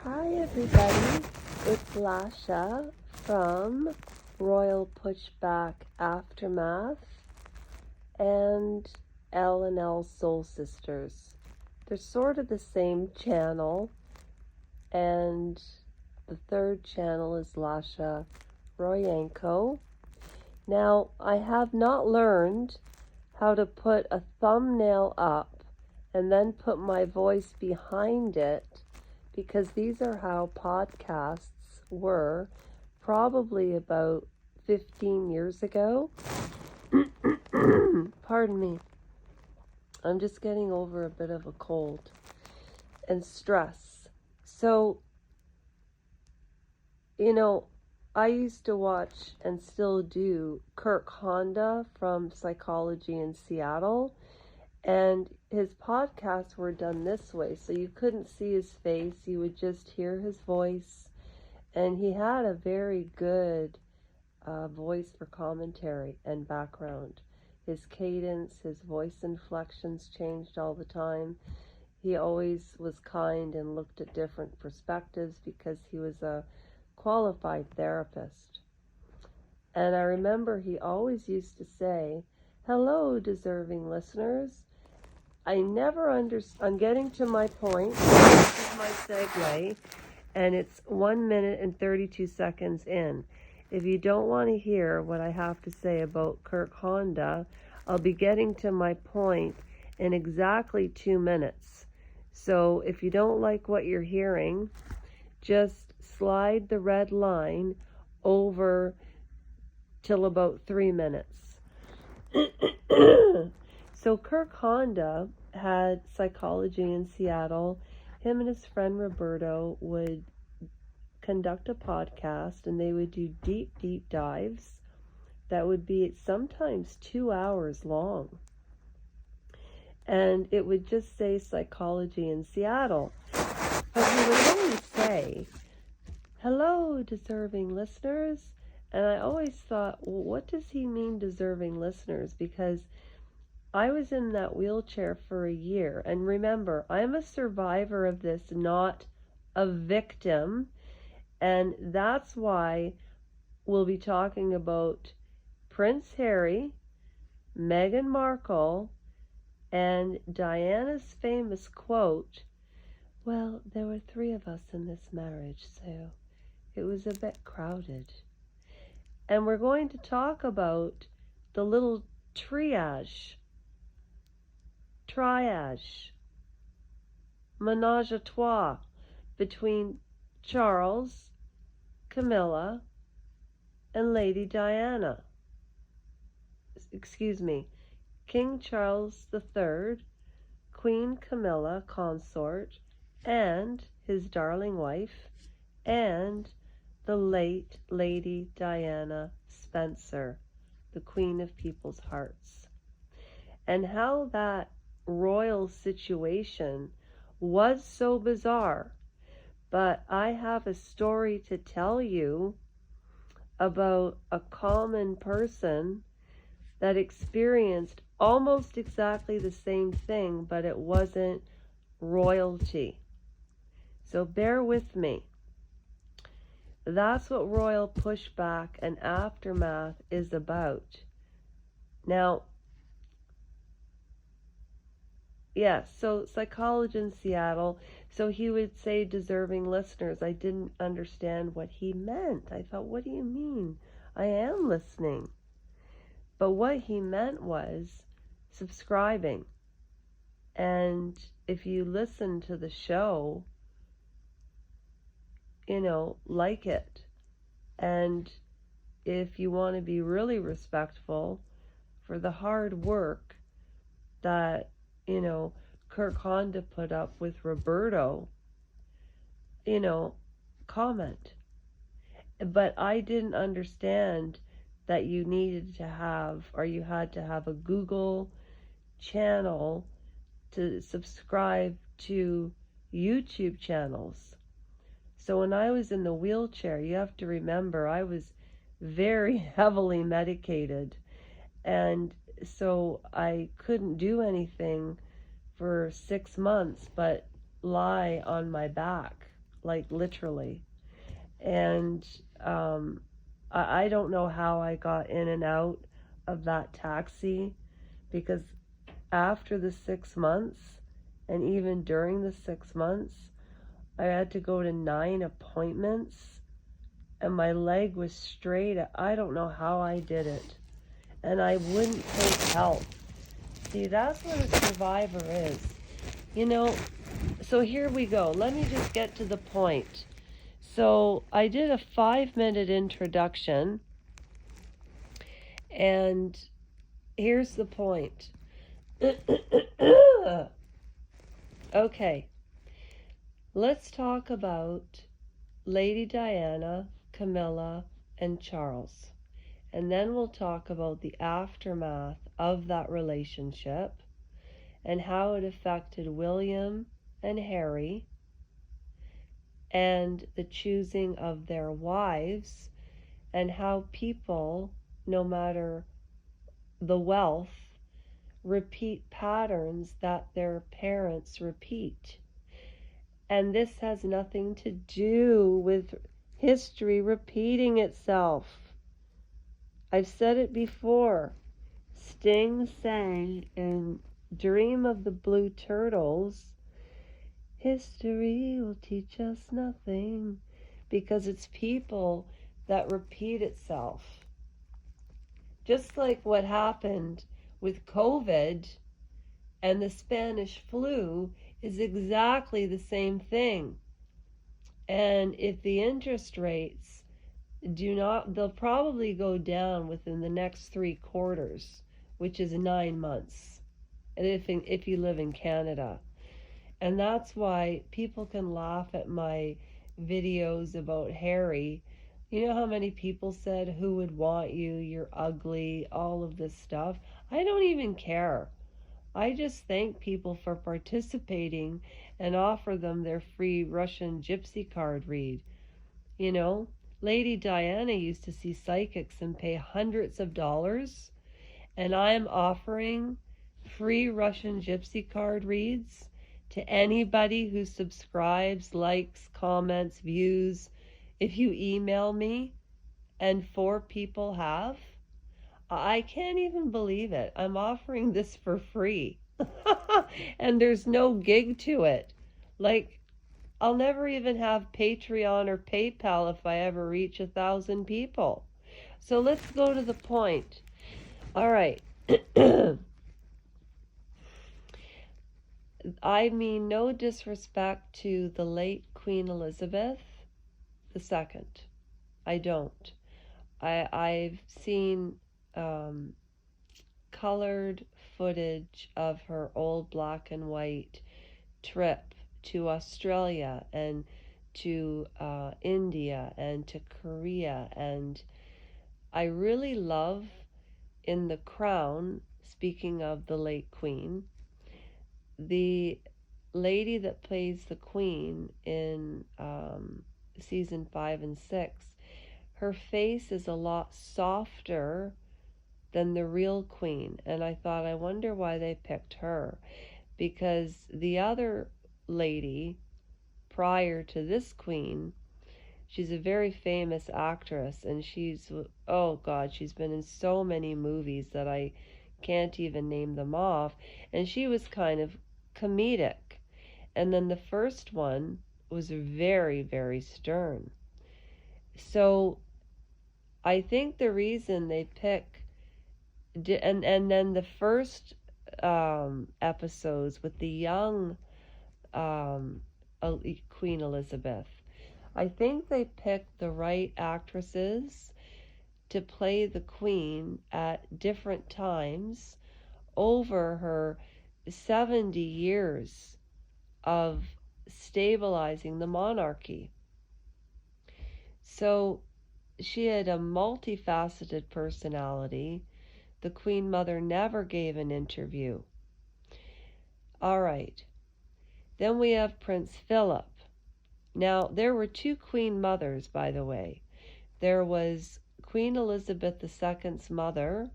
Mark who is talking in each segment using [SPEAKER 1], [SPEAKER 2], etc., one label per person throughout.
[SPEAKER 1] Hi everybody, it's Lasha from Royal Pushback Aftermath and L&L Soul Sisters. They're sort of the same channel, and the third channel is Lasha Royanko. Now, I have not learned how to put a thumbnail up and then put my voice behind it, because these are how podcasts were probably about 15 years ago. Pardon me. I'm just getting over a bit of a cold and stress. So, I used to watch and still do Kirk Honda from Psychology in Seattle. And his podcasts were done this way, so you couldn't see his face, you would just hear his voice, and he had a very good voice for commentary and background. His cadence, his voice inflections changed all the time. He always was kind and looked at different perspectives because he was a qualified therapist. And I remember he always used to say, "Hello, deserving listeners." I'm getting to my point. This is my segue, and it's 1 minute and 32 seconds in. If you don't want to hear what I have to say about Kirk Honda, I'll be getting to my point in exactly 2 minutes. So if you don't like what you're hearing, just slide the red line over till about 3 minutes. So Kirk Honda had Psychology in Seattle. Him and his friend Roberto would conduct a podcast, and they would do deep dives that would be sometimes 2 hours long. And it would just say Psychology in Seattle. But he would always say, "Hello, deserving listeners." And I always thought, well, what does he mean, deserving listeners? Because I was in that wheelchair for a year. And remember, I'm a survivor of this, not a victim. And that's why we'll be talking about Prince Harry, Meghan Markle, and Diana's famous quote, "Well, there were 3 of us in this marriage, so it was a bit crowded." And we're going to talk about the little triage, menage a trois between Charles, Camilla, and Lady Diana. King Charles III, Queen Camilla, consort, and his darling wife, and the late Lady Diana Spencer, the Queen of People's Hearts. And how that royal situation was so bizarre. But I have a story to tell you about a common person that experienced almost exactly the same thing, but it wasn't royalty. So bear with me. That's what Royal Pushback and Aftermath is about. Now, yes, so Psychology in Seattle. So he would say deserving listeners. I didn't understand what he meant. I thought, what do you mean? I am listening. But what he meant was subscribing. And if you listen to the show, like it. And if you want to be really respectful for the hard work that, Kirk Honda put up with Roberto, comment. But I didn't understand that you needed to have, or you had to have, a Google channel to subscribe to YouTube channels. So when I was in the wheelchair, you have to remember, I was very heavily medicated. And so I couldn't do anything for 6 months but lie on my back. like literally. And I don't know how I got in and out of that taxi, because after the 6 months, and even during the 6 months, I had to go to 9 appointments, and my leg was straight. I don't know how I did it. And I wouldn't take help. See, that's what a survivor is. You know, so here we go. Let me just get to the point. So I did a 5-minute introduction, and here's the point. Okay, let's talk about Lady Diana, Camilla, and Charles. And then we'll talk about the aftermath of that relationship and how it affected William and Harry, and the choosing of their wives, and how people, no matter the wealth, repeat patterns that their parents repeat. And this has nothing to do with history repeating itself. I've said it before. Sting sang in Dream of the Blue Turtles, history will teach us nothing, because it's people that repeat itself. Just like what happened with COVID and the Spanish flu is exactly the same thing. And if the interest rates do not, they'll probably go down within the next 3 quarters, which is 9 months, and if you live in Canada. And that's why people can laugh at my videos about Harry. You know how many people said, who would want you, you're ugly, all of this stuff. I don't even care. I just thank people for participating and offer them their free Russian gypsy card read. You know, Lady Diana used to see psychics and pay hundreds of dollars, and I'm offering free Russian gypsy card reads to anybody who subscribes, likes, comments, views. If you email me, and 4 people have, I can't even believe it. I'm offering this for free. And there's no gig to it. Like, I'll never even have Patreon or PayPal if I ever reach 1,000 people. So let's go to the point. All right. I mean no disrespect to the late Queen Elizabeth II. I don't. I've seen colored footage of her old black and white trip to Australia and to India and to Korea, and I really love in The Crown, speaking of the late Queen, the lady that plays the Queen in season 5 and 6, her face is a lot softer than the real Queen. And I thought, I wonder why they picked her. Because the other lady, prior to this Queen, she's a very famous actress. And she's, oh God, she's been in so many movies that I can't even name them off. And she was kind of comedic. And then the first one was very, very stern. So I think the reason they pick, and then the first episodes with the young Queen Elizabeth, I think they picked the right actresses to play the Queen at different times over her 70 years of stabilizing the monarchy. So she had a multifaceted personality. The Queen Mother never gave an interview. All right. Then we have Prince Philip. Now, there were 2 Queen Mothers, by the way. There was Queen Elizabeth II's mother,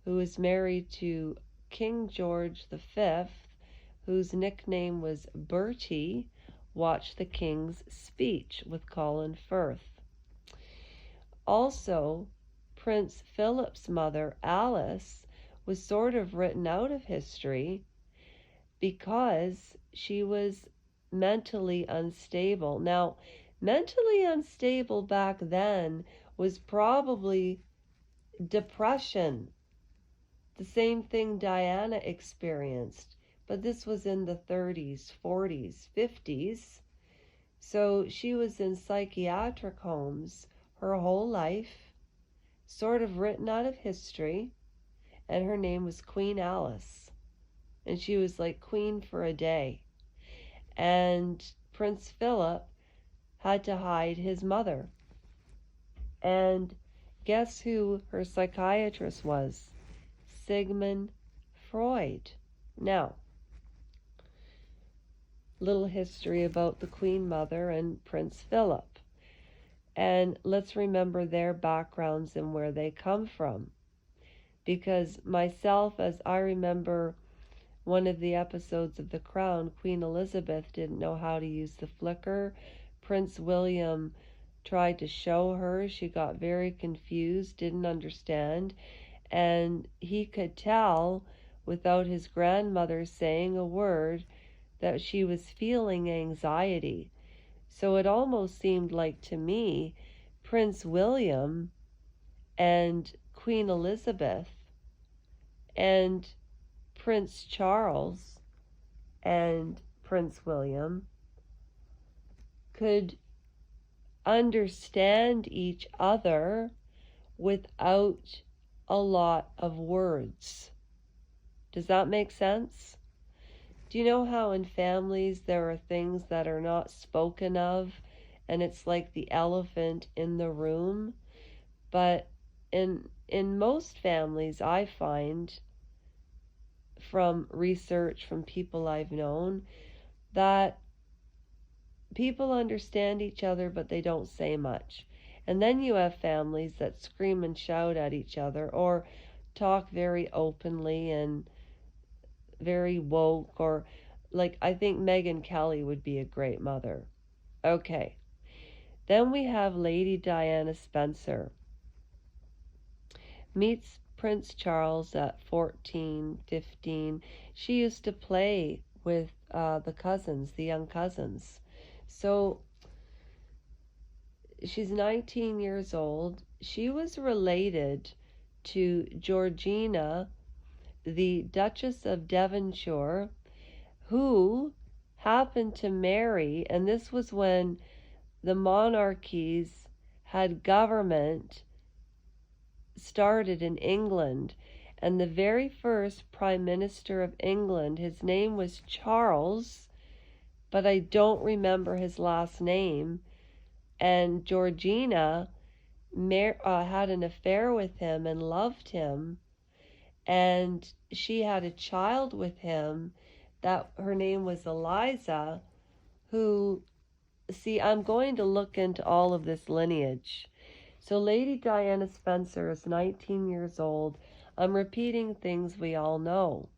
[SPEAKER 1] who was married to King George V, whose nickname was Bertie, watch The King's Speech with Colin Firth. Also, Prince Philip's mother, Alice, was sort of written out of history because she was mentally unstable. Now, mentally unstable back then was probably depression, the same thing Diana experienced, but this was in the 30s, 40s, 50s. So she was in psychiatric homes her whole life, sort of written out of history, and her name was Queen Alice. And she was like queen for a day. And Prince Philip had to hide his mother. And guess who her psychiatrist was? Sigmund Freud. Now, little history about the Queen Mother and Prince Philip. And let's remember their backgrounds and where they come from. Because myself, as I remember one of the episodes of The Crown, Queen Elizabeth didn't know how to use the flicker. Prince William tried to show her. She got very confused, didn't understand. And he could tell, without his grandmother saying a word, that she was feeling anxiety. So it almost seemed like, to me, Prince William and Queen Elizabeth and Prince Charles and Prince William could understand each other without a lot of words. Does that make sense? Do you know how in families there are things that are not spoken of, and it's like the elephant in the room? But in most families, I find from research from people I've known that people understand each other, but they don't say much. And then you have families that scream and shout at each other, or talk very openly and very woke, or like, I think Megyn Kelly would be a great mother. Okay. Then we have Lady Diana Spencer. Meets Prince Charles at 14, 15. She used to play with the cousins, the young cousins. So she's 19 years old. She was related to Georgina, the Duchess of Devonshire, who happened to marry, and this was when the monarchies had government started in England, and the very first Prime Minister of England, his name was Charles, but I don't remember his last name, and Georgina had an affair with him and loved him, and she had a child with him that her name was Eliza, who, see, I'm going to look into all of this lineage. So Lady Diana Spencer is 19 years old. I'm repeating things we all know.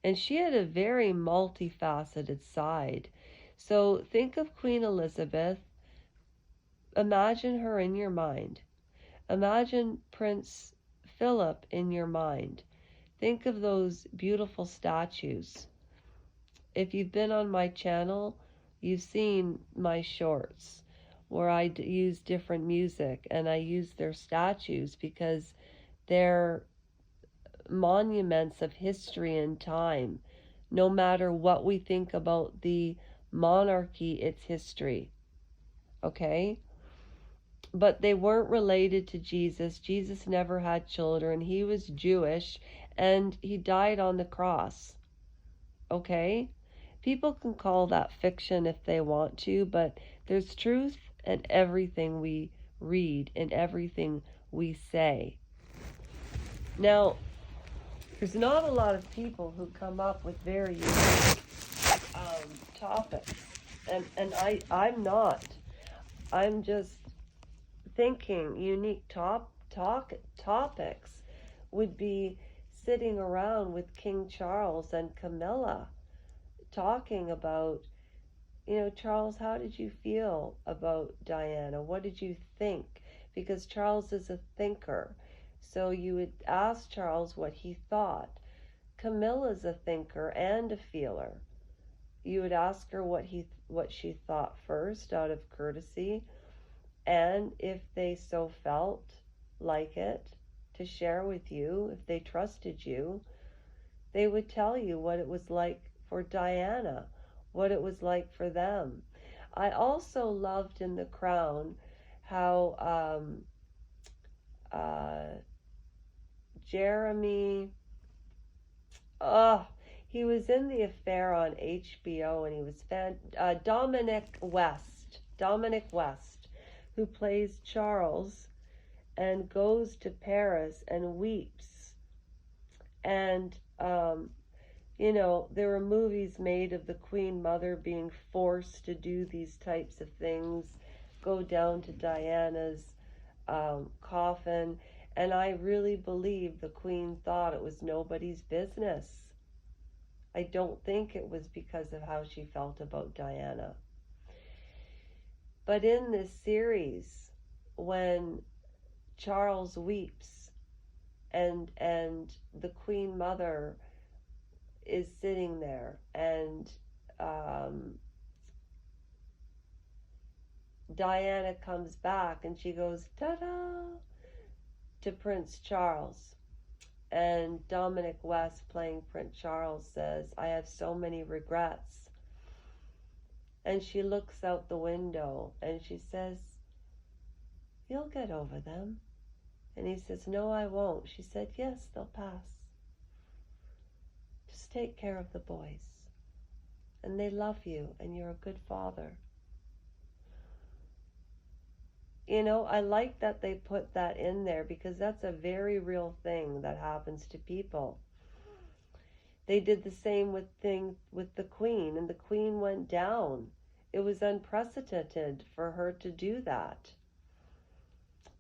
[SPEAKER 1] And she had a very multifaceted side. So think of Queen Elizabeth. Imagine her in your mind. Imagine Prince Philip in your mind. Think of those beautiful statues. If you've been on my channel, you've seen my shorts where I use different music, and I use their statues because they're monuments of history and time. No matter what we think about the monarchy, it's history. Okay? But they weren't related to Jesus. Jesus never had children. He was Jewish, and he died on the cross. Okay? People can call that fiction if they want to, but there's truth in everything we read and everything we say. Now, there's not a lot of people who come up with very unique topics, and I'm not. I'm just thinking unique topics would be sitting around with King Charles and Camilla talking about, Charles, how did you feel about Diana? What did you think? Because Charles is a thinker. So you would ask Charles what he thought. Camilla's a thinker and a feeler. You would ask her what she thought first out of courtesy, and if they so felt like it to share with you, if they trusted you, they would tell you what it was like for Diana, what it was like for them. I also loved in The Crown how Jeremy, he was in The Affair on HBO, and he was Dominic West, who plays Charles and goes to Paris and weeps. And there were movies made of the Queen Mother being forced to do these types of things, go down to Diana's coffin, and I really believe the Queen thought it was nobody's business. I don't think it was because of how she felt about Diana. But in this series, when Charles weeps and the Queen Mother is sitting there, and Diana comes back and she goes, ta-da, to Prince Charles. And Dominic West, playing Prince Charles, says, I have so many regrets. And she looks out the window and she says, you'll get over them. And he says, no, I won't. She said, yes, they'll pass. Just take care of the boys. And they love you, and you're a good father. I like that they put that in there, because that's a very real thing that happens to people. They did the same thing with the Queen, and the Queen went down. It was unprecedented for her to do that.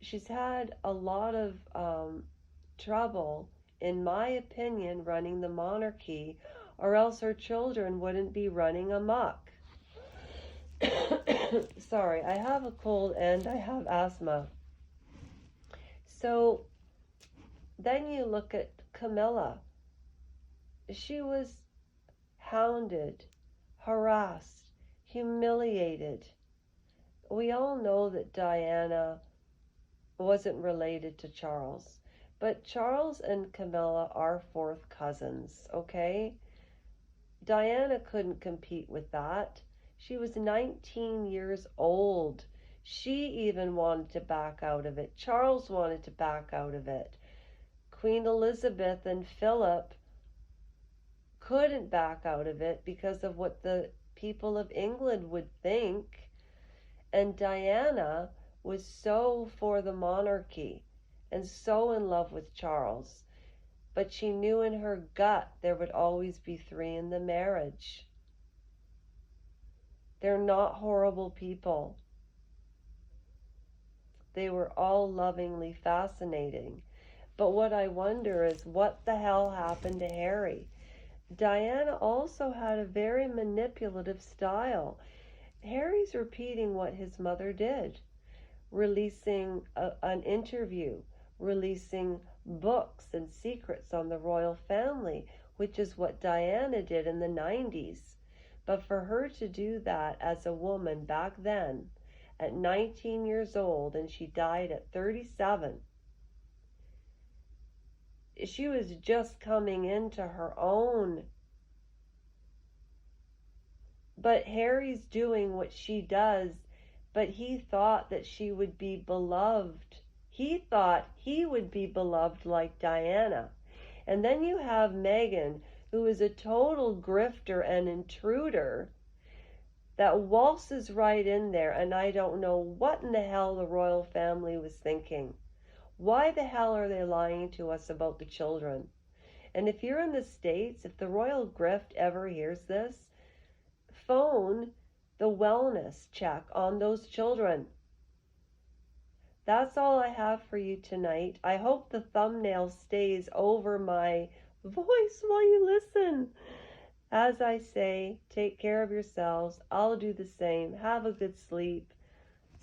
[SPEAKER 1] She's had a lot of trouble, in my opinion, running the monarchy, or else her children wouldn't be running amok. Sorry, I have a cold and I have asthma. So then you look at Camilla. She was hounded, harassed, humiliated. We all know that Diana wasn't related to Charles, but Charles and Camilla are fourth cousins, okay? Diana couldn't compete with that. She was 19 years old. She even wanted to back out of it. Charles wanted to back out of it. Queen Elizabeth and Philip couldn't back out of it because of what the people of England would think. And Diana was so for the monarchy and so in love with Charles. But she knew in her gut there would always be three in the marriage. They're not horrible people. They were all lovingly fascinating. But what I wonder is, what the hell happened to Harry? Diana also had a very manipulative style. Harry's repeating what his mother did, releasing an interview, releasing books and secrets on the royal family, which is what Diana did in the 90s. But for her to do that as a woman back then, at 19 years old, and she died at 37, she was just coming into her own. But Harry's doing what she does, but he thought that she would be beloved. He thought he would be beloved like Diana. And then you have Meghan, who is a total grifter and intruder, that waltzes right in there, and I don't know what in the hell the royal family was thinking. Why the hell are they lying to us about the children? And if you're in the States, if the royal grift ever hears this, phone the wellness check on those children. That's all I have for you tonight. I hope the thumbnail stays over my voice while you listen. As I say, take care of yourselves. I'll do the same. Have a good sleep.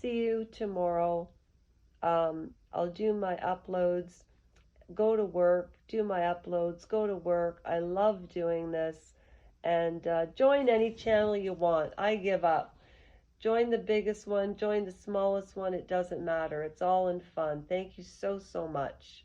[SPEAKER 1] See you tomorrow. I'll do my uploads, go to work, do my uploads, go to work. I love doing this. And join any channel you want. I give up. Join the biggest one, join the smallest one. It doesn't matter. It's all in fun. Thank you so, so much.